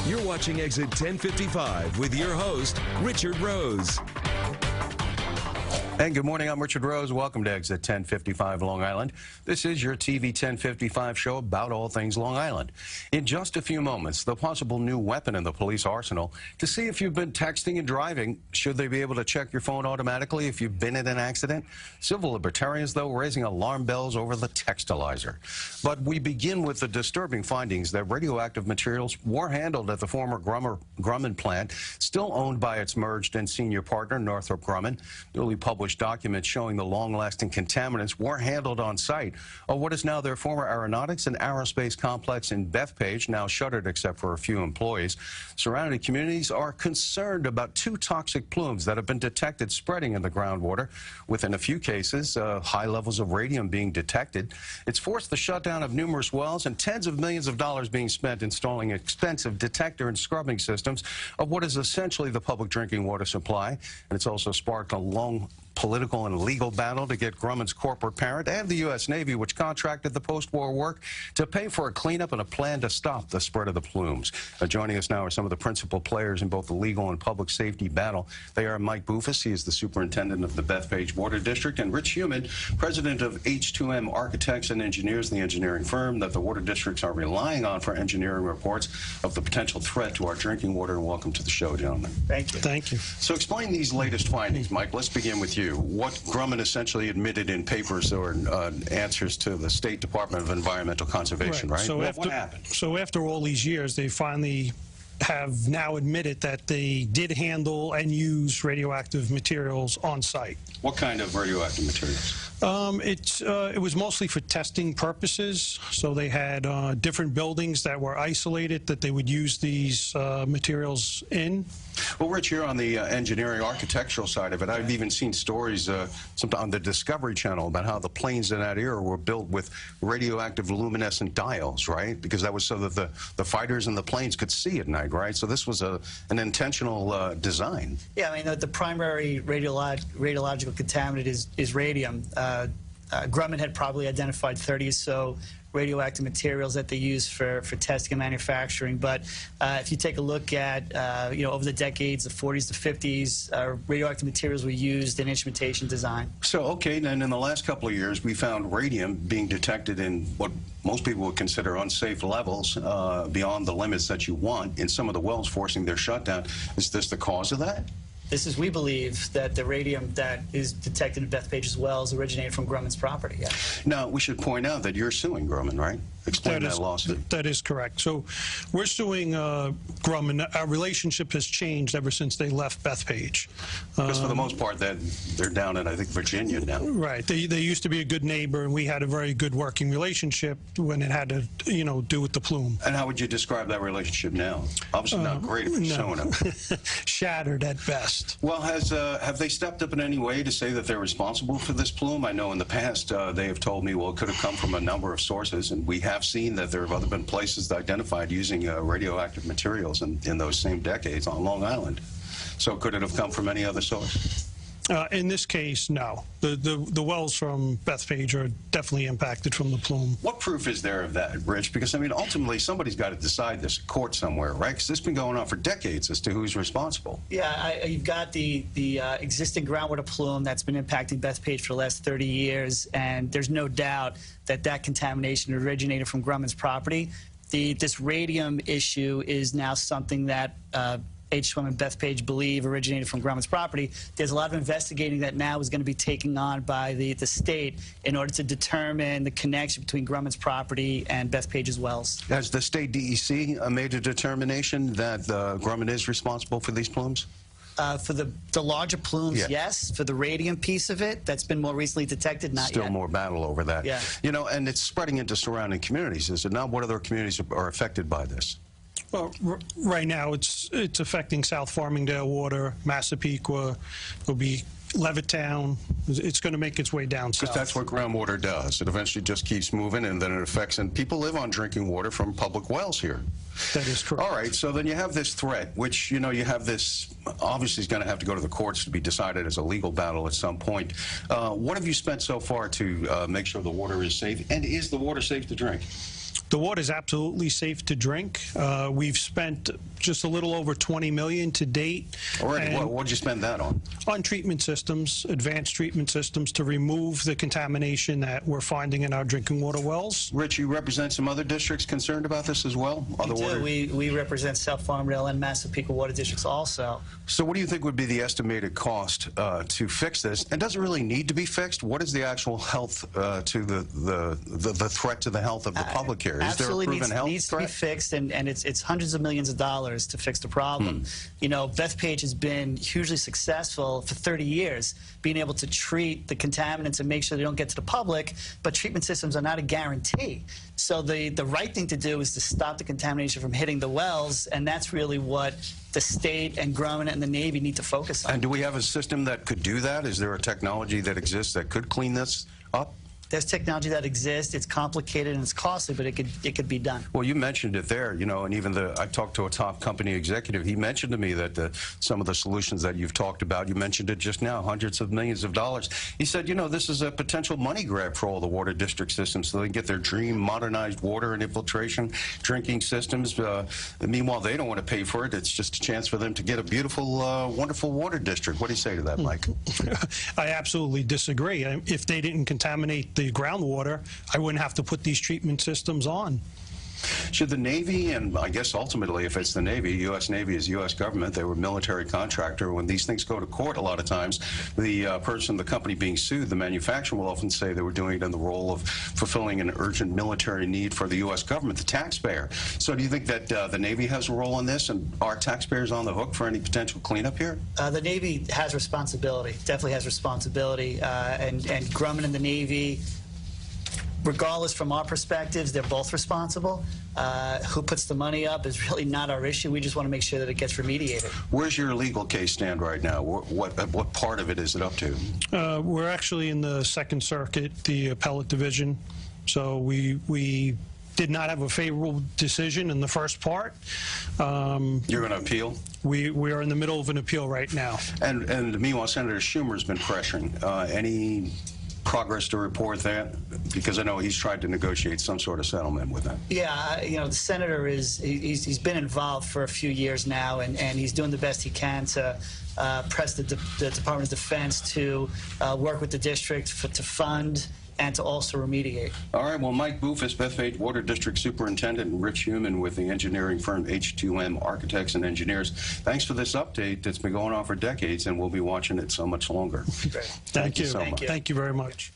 You're watching Exit 1055 with your host, Richard Rose. And good morning, I'm Richard Rose. Welcome to Exit 1055 Long Island. This is your TV 1055 show about all things Long Island. In just a few moments, the possible new weapon in the police arsenal to see if you've been texting and driving. Should they be able to check your phone automatically if you've been in an accident? Civil libertarians, though, raising alarm bells over the textilizer. But we begin with the disturbing findings that radioactive materials were handled at the former Grumman plant, still owned by its merged and senior partner, Northrop Grumman. Newly published documents showing the long-lasting contaminants were handled on site of what is now their former aeronautics and aerospace complex in Bethpage, now shuttered except for a few employees. Surrounding communities are concerned about two toxic plumes that have been detected spreading in the groundwater, with in a few cases high levels of radium being detected. It's forced the shutdown of numerous wells and tens of millions of dollars being spent installing expensive detector and scrubbing systems of what is essentially the public drinking water supply. And it's also sparked a long political and legal battle to get Grumman's corporate parent and the U.S. Navy, which contracted the post-war work, to pay for a cleanup and a plan to stop the spread of the plumes. Joining us now are some of the principal players in both the legal and public safety battle. They are Mike Bufus, he is the superintendent of the Bethpage Water District, and Rich Heumann, president of H2M Architects and Engineers, the engineering firm that the water districts are relying on for engineering reports of the potential threat to our drinking water. And welcome to the show, gentlemen. Thank you. Thank you. So explain these latest findings, Mike. Let's begin with you. What Grumman essentially admitted in papers or answers to the State Department of Environmental Conservation, right? So what happened? So after all these years, they finally have now admitted that they did handle and use radioactive materials on site. What kind of radioactive materials? It was mostly for testing purposes. So they had different buildings that were isolated that they would use these materials in. Well, Rich, you're on the engineering architectural side of it. I've even seen stories on the Discovery Channel about how the planes in that era were built with radioactive luminescent dials, right? Because that was so that the fighters and the planes could see at night, right? So this was an intentional design. Yeah, I mean, the primary radiological contaminant is radium. Grumman had probably identified 30 or so radioactive materials that they use for testing and manufacturing. But if you take a look at, over the decades, the 40s to 50s, radioactive materials were used in instrumentation design. So, okay, then in the last couple of years, we found radium being detected in what most people would consider unsafe levels, beyond the limits that you want in some of the wells, forcing their shutdown. Is this the cause of that? We believe that the radium that is detected in Bethpage as well is originated from Grumman's property. Yeah. Now, we should point out that you're suing Grumman, right? Explain that lawsuit. That is correct. So we're suing Grumman. Our relationship has changed ever since they left Bethpage. Because for the most part, they're down in, I think, Virginia now. Right. They used to be a good neighbor, and we had a very good working relationship when it had to, do with the plume. And how would you describe that relationship now? Obviously not great if you're suing them. Shattered at best. Well, have they stepped up in any way to say that they're responsible for this plume? I know in the past they have told me, well, it could have come from a number of sources, and we have seen that there have been places identified using radioactive materials in those same decades on Long Island. So could it have come from any other source? In this case, no. The wells from Bethpage are definitely impacted from the plume. What proof is there of that, Rich? Because, I mean, ultimately, somebody's got to decide this in court somewhere, right? Because this has been going on for decades as to who's responsible. Yeah, you've got the existing groundwater plume that's been impacting Bethpage for the last 30 years, and there's no doubt that contamination originated from Grumman's property. This radium issue is now something that H2M and Bethpage believe originated from Grumman's property. There's a lot of investigating that now is going to be taken on by the state in order to determine the connection between Grumman's property and Bethpage's wells. Has the state DEC made a determination that Grumman is responsible for these plumes? For the larger plumes, yes. For the radium piece of it, that's been more recently detected, not yet. Still more battle over that. Yeah. And it's spreading into surrounding communities, is it not? What other communities are affected by this? Well, right now it's affecting South Farmingdale water, Massapequa, will be Levittown. It's going to make its way down south. Because that's what groundwater does. It eventually just keeps moving, and then it affects, and people live on drinking water from public wells here. That is correct. All right, so then you have this threat, which, you have this, obviously is going to have to go to the courts to be decided as a legal battle at some point. What have you spent so far to make sure the water is safe, and is the water safe to drink? The water is absolutely safe to drink. We've spent just a little over $20 million to date. Already, what did you spend that on? On treatment systems, advanced treatment systems, to remove the contamination that we're finding in our drinking water wells. Rich, you represent some other districts concerned about this as well? We represent South Farmdale and Massapequa water districts also. So what do you think would be the estimated cost to fix this? And does it really need to be fixed? What is the actual health to the threat to the health of the public here? Is there a proven health needs threat? to be fixed, and it's hundreds of millions of dollars to fix the problem. You know, Bethpage has been hugely successful for 30 years, being able to treat the contaminants and make sure they don't get to the public, but treatment systems are not a guarantee. So the right thing to do is to stop the contamination from hitting the wells, and that's really what the state and Grumman and the Navy need to focus on. And do we have a system that could do that? Is there a technology that exists that could clean this up? There's technology that exists. It's complicated and it's costly, but it could be done. Well, you mentioned it there, you know, and even I talked to a top company executive. He mentioned to me that some of the solutions that you've talked about, you mentioned it just now, hundreds of millions of dollars. He said, you know, this is a potential money grab for all the water district systems so they can get their dream modernized water and infiltration drinking systems. Meanwhile, they don't want to pay for it. It's just a chance for them to get a beautiful, wonderful water district. What do you say to that, Mike? I absolutely disagree. If they didn't contaminate the groundwater, I wouldn't have to put these treatment systems on. Should the Navy, and I guess ultimately if it's the Navy, U.S. Navy is U.S. government, they were a military contractor. When these things go to court, a lot of times, the company being sued, the manufacturer will often say they were doing it in the role of fulfilling an urgent military need for the U.S. government, the taxpayer. So do you think that the Navy has a role in this, and are taxpayers on the hook for any potential cleanup here? The Navy has responsibility, definitely has responsibility, and Grumman and the Navy, regardless from our perspectives, they're both responsible. Who puts the money up is really not our issue. We just want to make sure that it gets remediated. Where's your legal case stand right now? What part of it is it up to? We're actually in the Second Circuit, the appellate division. So we did not have a favorable decision in the first part. You're going to appeal? We are in the middle of an appeal right now. And meanwhile, Senator Schumer's been pressuring. Any progress to report that? Because I know he's tried to negotiate some sort of settlement with them. Yeah, you know, the senator he's been involved for a few years now, and he's doing the best he can to press the Department of Defense to work with the district to fund and to also remediate. All right, well, Mike Bufus, Bethpage Water District Superintendent, and Rich Human with the engineering firm H2M Architects and Engineers. Thanks for this update. It's been going on for decades, and we'll be watching it so much longer. Great. Thank you. So much. Thank you very much.